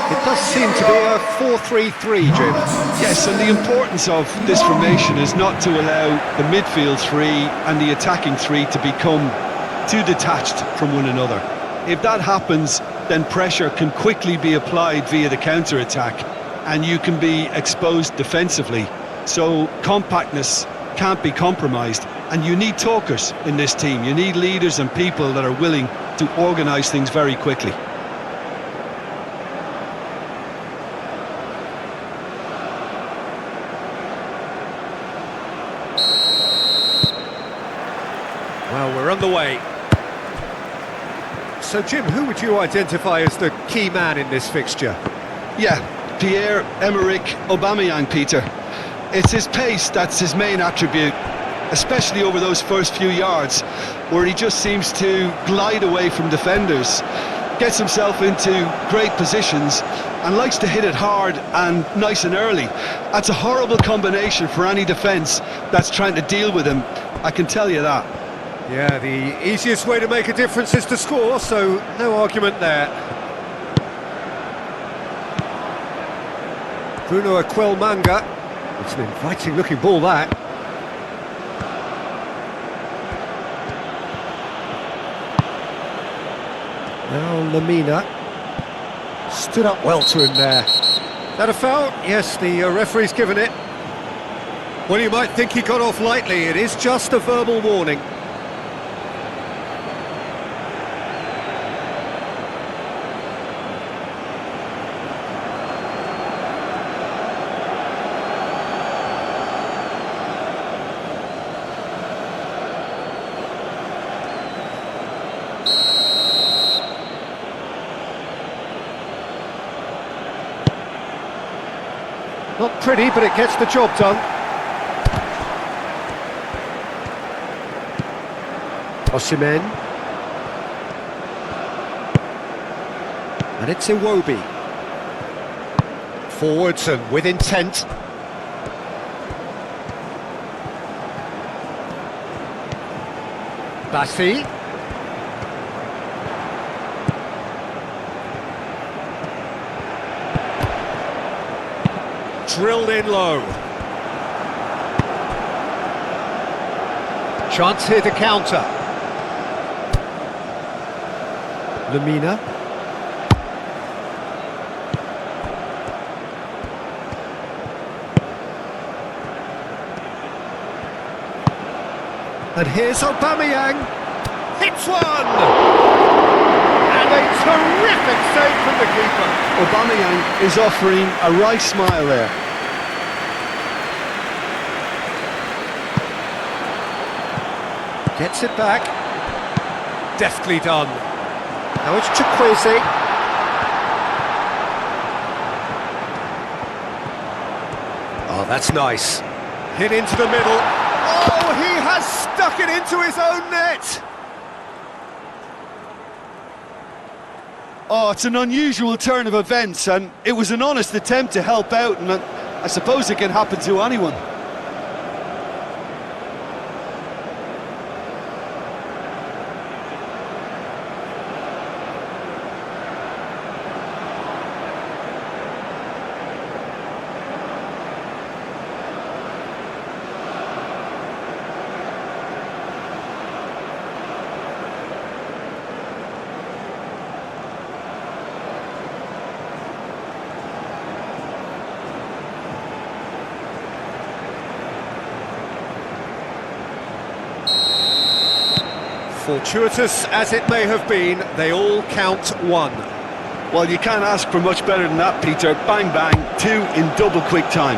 It does seem to be a 4-3-3, Jim. Yes, and the importance of this formation is not to allow the midfield three and the attacking three to become too detached from one another. If that happens, then pressure can quickly be applied via the counter-attack, and you can be exposed defensively. So compactness can't be compromised, and you need talkers in this team. You need leaders and people that are willing to organise things very quickly. Well, we're underway. So, Jim, who would you identify as the key man in this fixture? Yeah, Pierre-Emerick Aubameyang, Peter. It's his pace that's his main attribute, especially over those first few yards, where he just seems to glide away from defenders, gets himself into great positions, and likes to hit it hard and nice and early. That's a horrible combination for any defence that's trying to deal with him, I can tell you that. Yeah, the easiest way to make a difference is to score, so no argument there. Bruno Aquilmanga. It's an inviting looking ball, that. Now Lamina. Stood up well to him there. That a foul? Yes, the referee's given it. Well, you might think he got off lightly. It is just a verbal warning. Not pretty, but it gets the job done. Osimhen. And it's Iwobi. Forwards and with intent. Bassi. Drilled in low. Chance here to counter. Lamina. And here's Aubameyang. Hits one! And a terrific save from the keeper. Aubameyang is offering a wry smile there. Gets it back. Deftly done. Now it's Chukwueze. Oh, that's nice. Hit into the middle. Oh, he has stuck it into his own net. Oh, it's an unusual turn of events, and it was an honest attempt to help out, and I suppose it can happen to anyone. Fortuitous as it may have been, they all count one. Well, you can't ask for much better than that, Peter. Bang, bang, two in double quick time.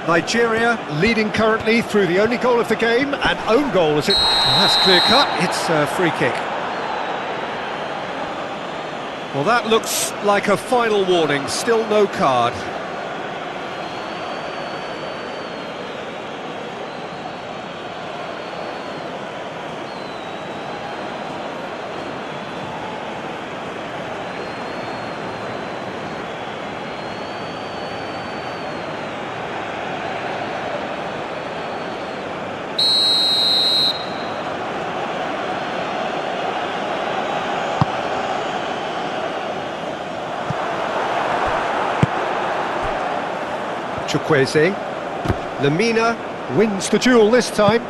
Nigeria leading currently through the only goal of the game, and own goal as it... That's clear cut, it's a free kick. Well, that looks like a final warning, still no card. Chukwueze. Lamina wins the duel this time.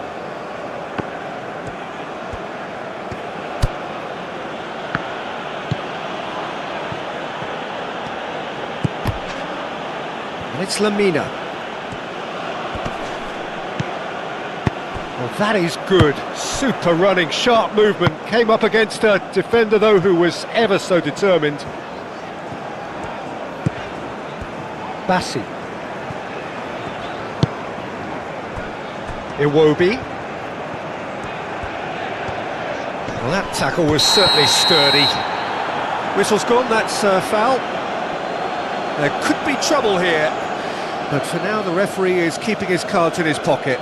And it's Lamina. Well, that is good. Super running, sharp movement. Came up against a defender, though, who was ever so determined. Bassi. Iwobi. Well, that tackle was certainly sturdy. Whistle's gone, that's a foul. There could be trouble here, but for now the referee is keeping his cards in his pocket.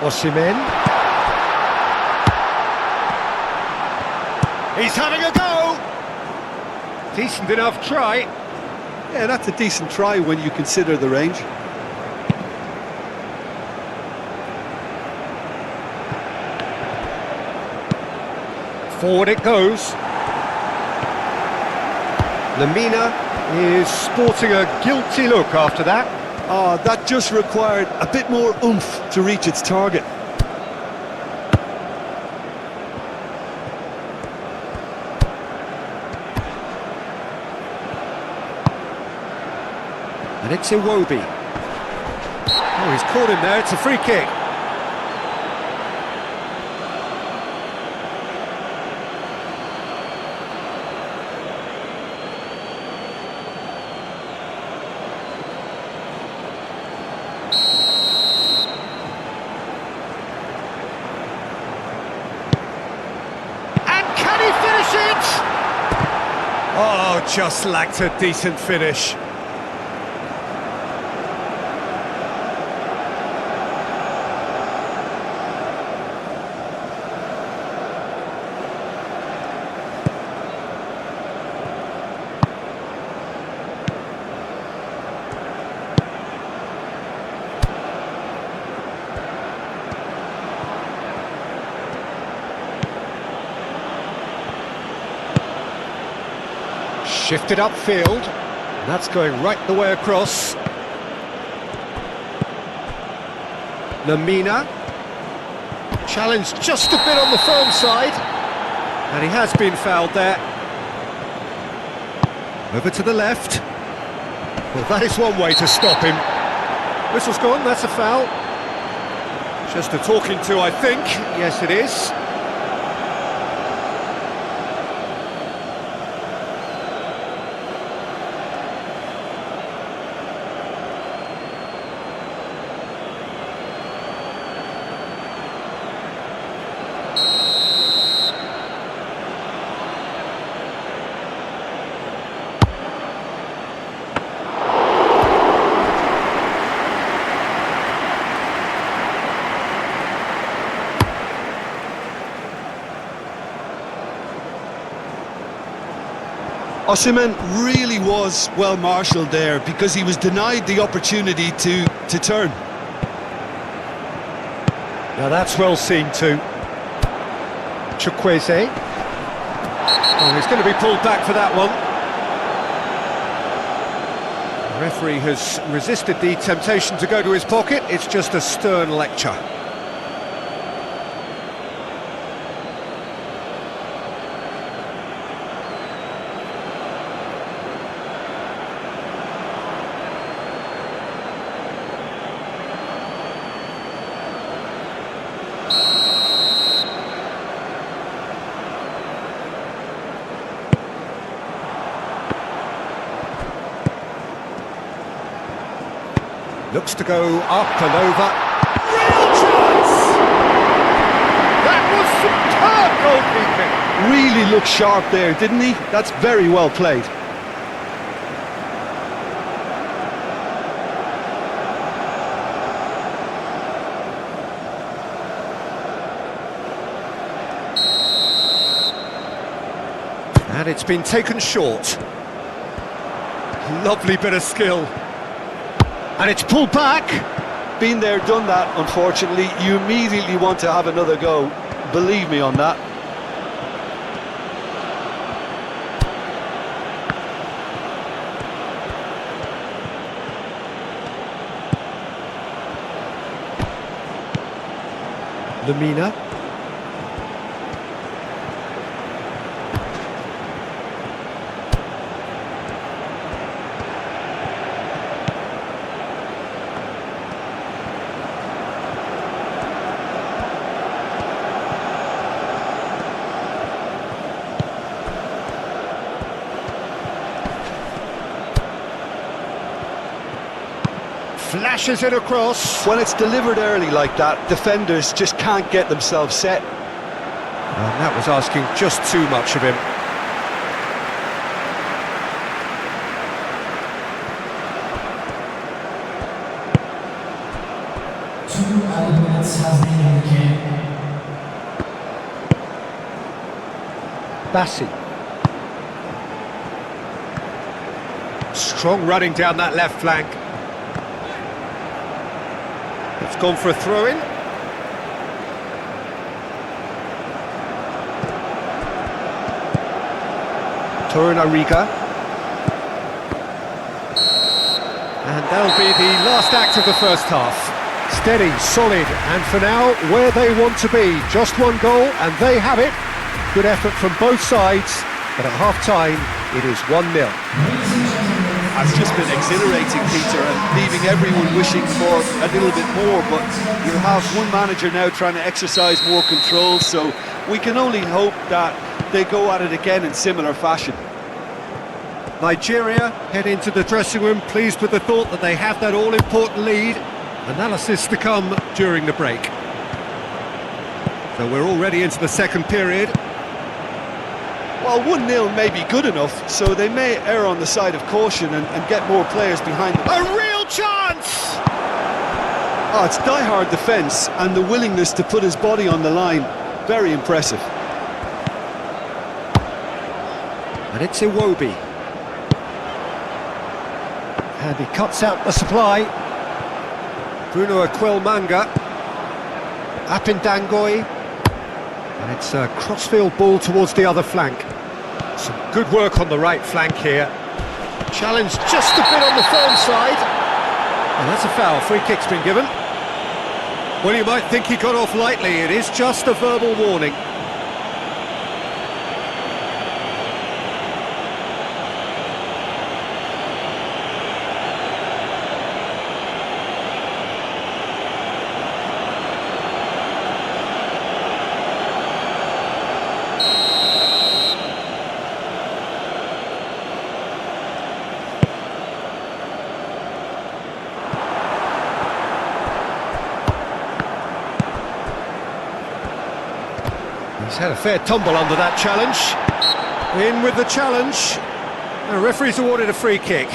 Osimhen. He's having a go! Decent enough try. Yeah, that's a decent try when you consider the range. Forward it goes. Lamina is sporting a guilty look after that. That just required a bit more oomph to reach its target. And it's Iwobi. Oh, he's caught him there, it's a free kick. Oh, just lacked a decent finish. Shifted upfield, that's going right the way across. Lamina, challenged just a bit on the firm side, and he has been fouled there. Over to the left. Well, that is one way to stop him. Whistle's gone, that's a foul. Just a talking to, I think. Yes, it is. Osimhen really was well marshalled there because he was denied the opportunity to turn. Now that's well seen too. Chukwueze. Oh, he's going to be pulled back for that one. The referee has resisted the temptation to go to his pocket. It's just a stern lecture. Looks to go up and over. Real chance! That was superb goalkeeping! Really looked sharp there, didn't he? That's very well played. And it's been taken short. Lovely bit of skill. And it's pulled back. Been there, done that, unfortunately. You immediately want to have another go. Believe me on that. Lamina. Flashes it across. When it's delivered early like that, defenders just can't get themselves set. And that was asking just too much of him. Two added minutes has been indicated. Bassi. Strong running down that left flank. It's gone for a throw-in. Torunariga. And that'll be the last act of the first half. Steady, solid, and for now, where they want to be. Just one goal, and they have it. Good effort from both sides, but at half-time, it is 1-0. It's just been exhilarating, Peter, and leaving everyone wishing for a little bit more, but you have one manager now trying to exercise more control, so we can only hope that they go at it again in similar fashion. Nigeria head into the dressing room pleased with the thought that they have that all-important lead. Analysis to come during the break. So we're already into the second period. Well, 1-0 may be good enough, so they may err on the side of caution and get more players behind them. A real chance! Oh, it's die-hard defence and the willingness to put his body on the line. Very impressive. And it's Iwobi. And he cuts out the supply. Bruno Aquilmanga. Apindangoi. And it's a crossfield ball towards the other flank. Some good work on the right flank here. Challenge just a bit on the firm side. And that's a foul. Free kick's been given. Well, you might think he got off lightly. It is just a verbal warning. He's had a fair tumble under that challenge. In with the challenge. The referee's awarded a free kick.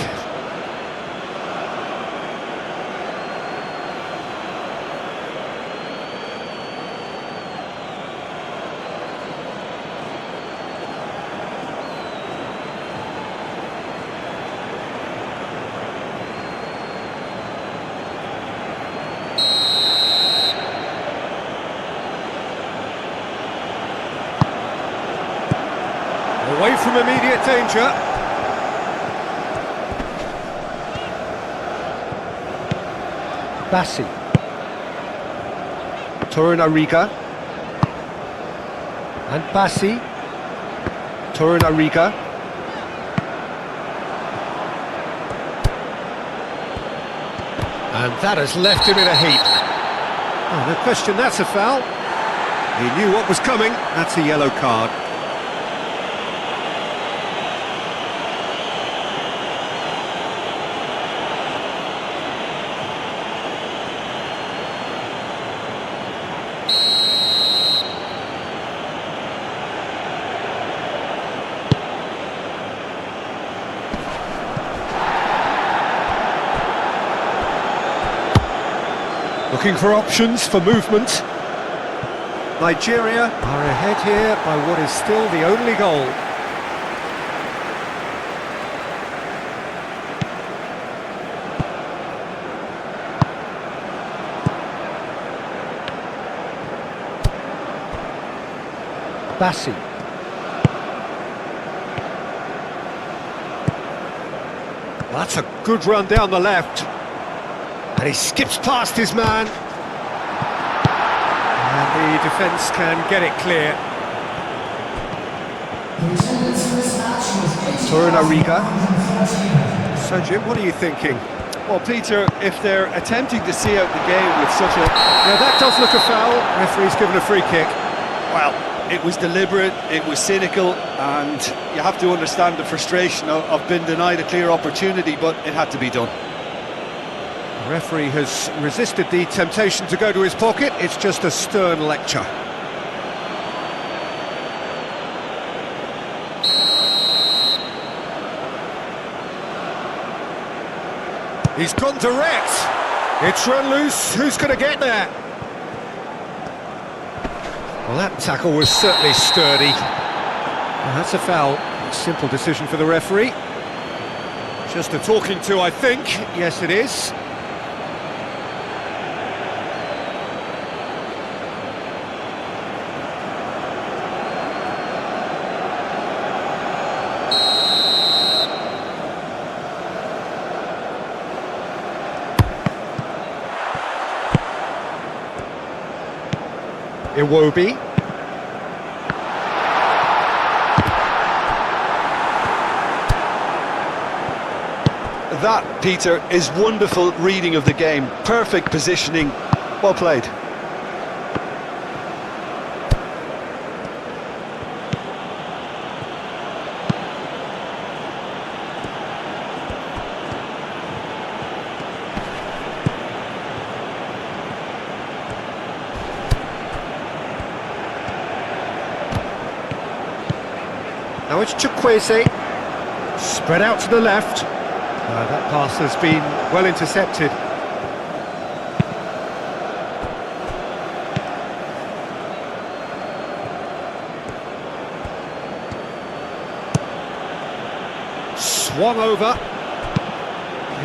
Away from immediate danger. Bassi. Torunariga. And Bassi. Torunariga. And that has left him in a heap. Oh, no question, that's a foul. He knew what was coming. That's a yellow card. Looking for options for movement. Nigeria are ahead here by what is still the only goal. Bassi. That's a good run down the left. And he skips past his man. And the defence can get it clear. The attendance in this match was Torunariga. So Jim, what are you thinking? Well, Peter, if they're attempting to see out the game with such a... Now that does look a foul. Referee's given a free kick. Well, it was deliberate, it was cynical, and you have to understand the frustration of being denied a clear opportunity, but it had to be done. The referee has resisted the temptation to go to his pocket. It's just a stern lecture. He's gone direct. It's run loose. Who's going to get there? Well, that tackle was certainly sturdy. Well, that's a foul. Simple decision for the referee. Just a talking to, I think. Yes, it is. Iwobi. That, Peter, is wonderful reading of the game. Perfect positioning. Well played. Now it's Chukwueze, spread out to the left. That pass has been well intercepted. Swung over.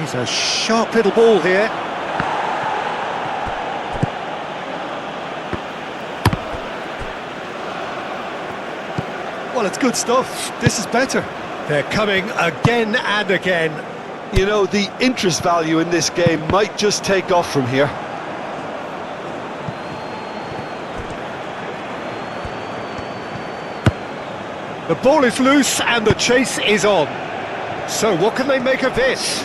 He's a sharp little ball here. Well, it's good stuff. This is better. They're coming again and again. You know, the interest value in this game might just take off from here. The ball is loose and the chase is on. So what can they make of this?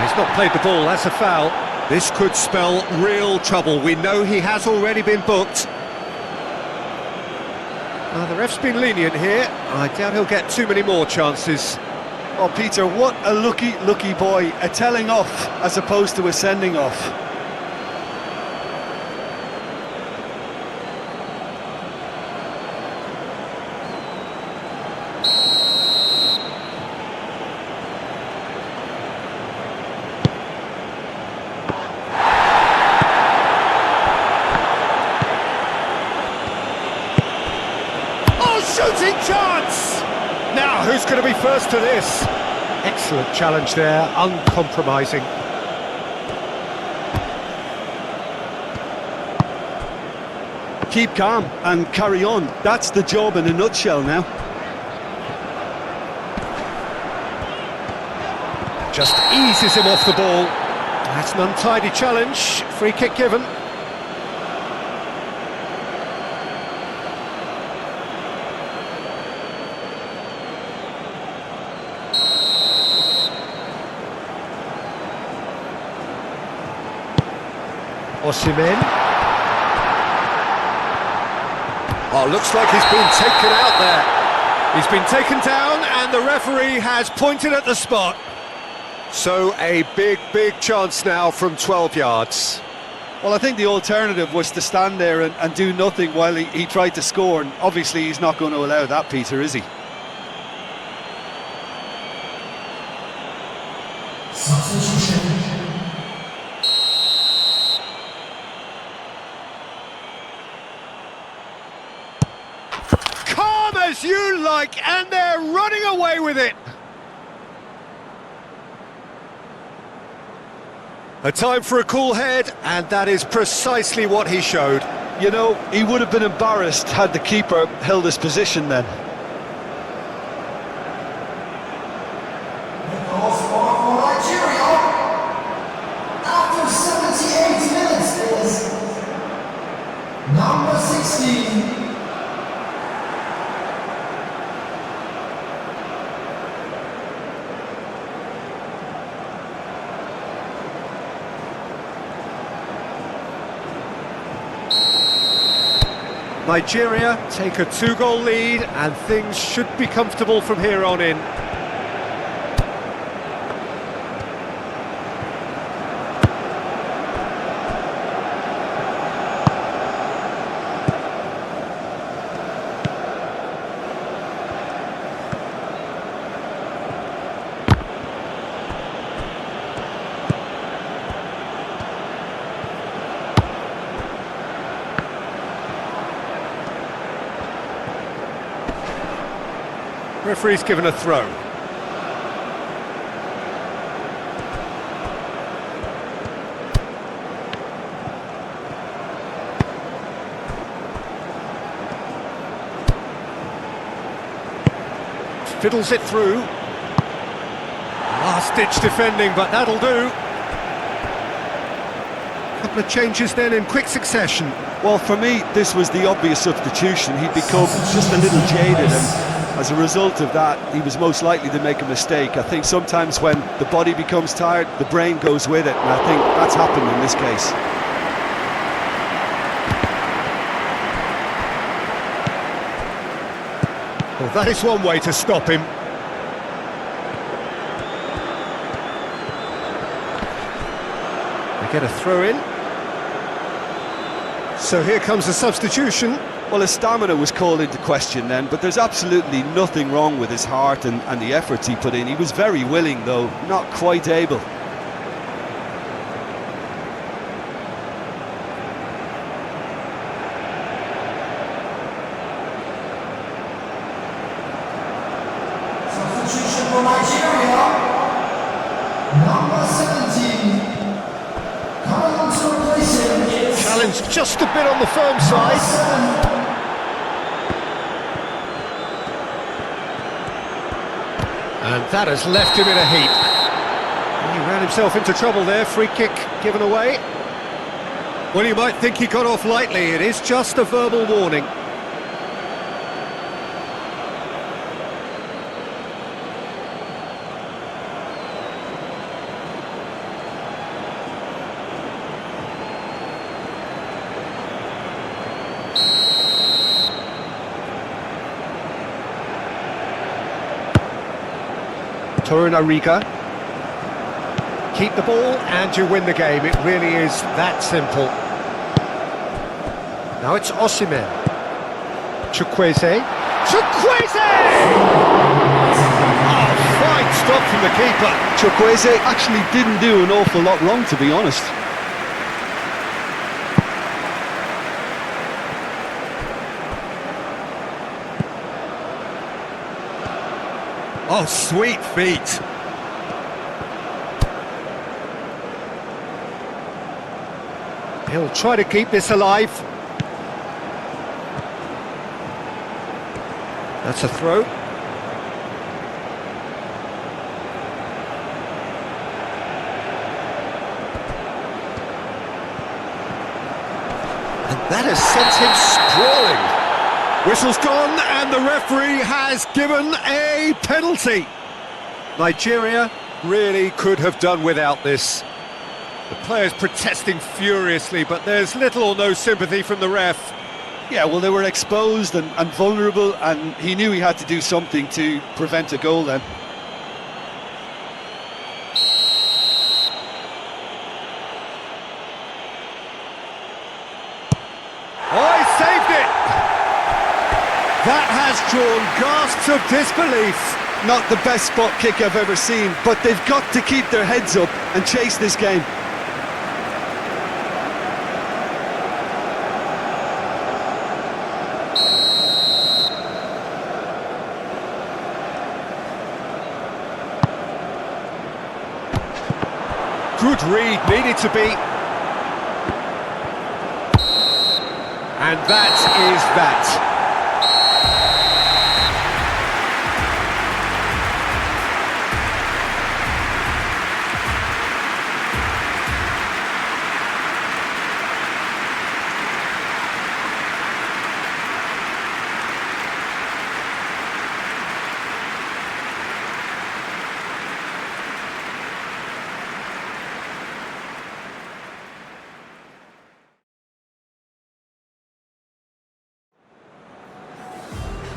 He's not played the ball, that's a foul. This could spell real trouble. We know he has already been booked. The ref's been lenient here. I doubt he'll get too many more chances. Oh, Peter, what a lucky boy. A telling off as opposed to a sending off. Shooting chance! Now, who's going to be first to this? Excellent challenge there, uncompromising. Keep calm and carry on. That's the job in a nutshell now. Just eases him off the ball. That's an untidy challenge. Free kick given. Osimhen. Oh, looks like he's been taken out there. He's been taken down and the referee has pointed at the spot. So a big chance now from 12 yards. Well, I think the alternative was to stand there and do nothing while he tried to score, and obviously he's not going to allow that, Peter, is he? Substitution. as you like, and they're running away with it. A time for a cool head, and that is precisely what he showed. You know, he would have been embarrassed had the keeper held his position then. The goal scored for Nigeria after 78 minutes is number 16. Nigeria take a 2-goal lead, and things should be comfortable from here on in. Referee's given a throw. Fiddles it through. Last-ditch defending, but that'll do. Couple of changes then in quick succession. Well, for me, this was the obvious substitution. He'd become just a little jaded, and as a result of that, he was most likely to make a mistake. I think sometimes when the body becomes tired, the brain goes with it, and I think that's happened in this case. Well, that is one way to stop him. They get a throw in. So here comes a substitution. Well, his stamina was called into question then, but there's absolutely nothing wrong with his heart and the efforts he put in. He was very willing, though, not quite able. Substitution for Nigeria. Number 17. Coming on to replace him is Challenge just a bit on the firm side. And that has left him in a heap. He ran himself into trouble there, free kick given away. Well, you might think he got off lightly, it is just a verbal warning. Torunariga. Keep the ball and you win the game. It really is that simple. Now it's Osimhen. Chukwueze. Chukwueze! Oh, fine stop from the keeper. Chukwueze actually didn't do an awful lot wrong, to be honest. Oh, sweet feet. He'll try to keep this alive. That's a throw. And that has sent him sprawling. Whistle's gone, and the referee has given a penalty. Nigeria really could have done without this. The players protesting furiously, but there's little or no sympathy from the ref. Yeah, well, they were exposed and vulnerable, and he knew he had to do something to prevent a goal then. Oh, he saved it! That has drawn gasps of disbelief. Not the best spot kick I've ever seen, but they've got to keep their heads up and chase this game. Good read, needed to be. And that is that.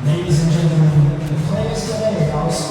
Ladies and gentlemen, the players today are scoring.